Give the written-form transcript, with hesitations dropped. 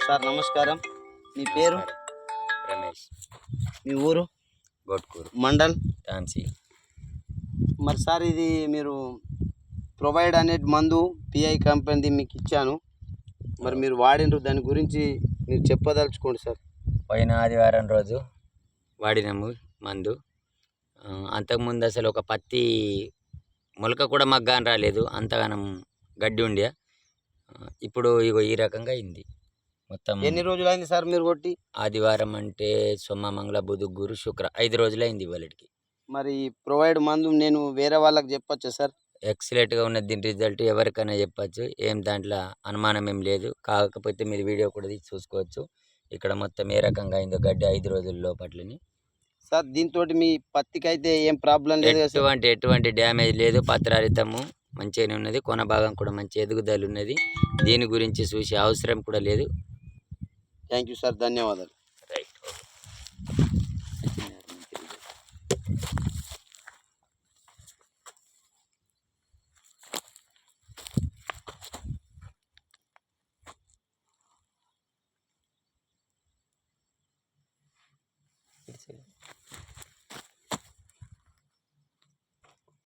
Sir నమస్కారం. మీ పేరు? రమేష్. మీ ఊరు? గోట్కూరు మండల్ తాన్సీ. మరి సార్ ఇది మీరు ప్రొవైడ్ అనే మందు పిఐ కంపెనీది మీకు ఇచ్చాను. మరి మీరు వాడినరు, దాని గురించి మీరు చెప్పదలుచుకోండి సార్. పోయిన ఆదివారం రోజు వాడినాము మందు. అంతకుముందు అసలు ఒక పత్తి మొలక కూడా మగ్గాని రాలేదు, అంతగానం గడ్డి ఉండే. ఇప్పుడు ఇగో ఈ రకంగా అయింది మొత్తం. ఎన్ని రోజులైంది సార్ మీరు కొట్టి? ఆదివారం అంటే సోమ, మంగళ, బుధ, గురు, శుక్ర 5 రోజులైంది ఇవాళకి. మరి ప్రొవైడ్ మందు నేను వేరే వాళ్ళకి చెప్పొచ్చా సార్? ఎక్సలెంట్గా ఉన్నది. దీని రిజల్ట్ ఎవరికైనా చెప్పచ్చు, ఏం దాంట్లో అనుమానం ఏం లేదు. కాకపోతే మీరు వీడియో కూడా తీసి చూసుకోవచ్చు. ఇక్కడ మొత్తం ఏ రకంగా అయిందో గడ్డి 5 రోజుల లోపట్లని. సార్ దీంతో మీ పత్తికి అయితే ఏం ప్రాబ్లం లేదు కదా సార్? ఎటువంటి డ్యామేజ్ లేదు. పత్రారితము మంచిగానే ఉన్నది. కొన భాగం కూడా మంచి ఎదుగుదల ఉన్నది. దీని గురించి చూసే అవసరం కూడా లేదు. థ్యాంక్ యూ సార్, ధన్యవాదాలు. రైట్. ఓకే.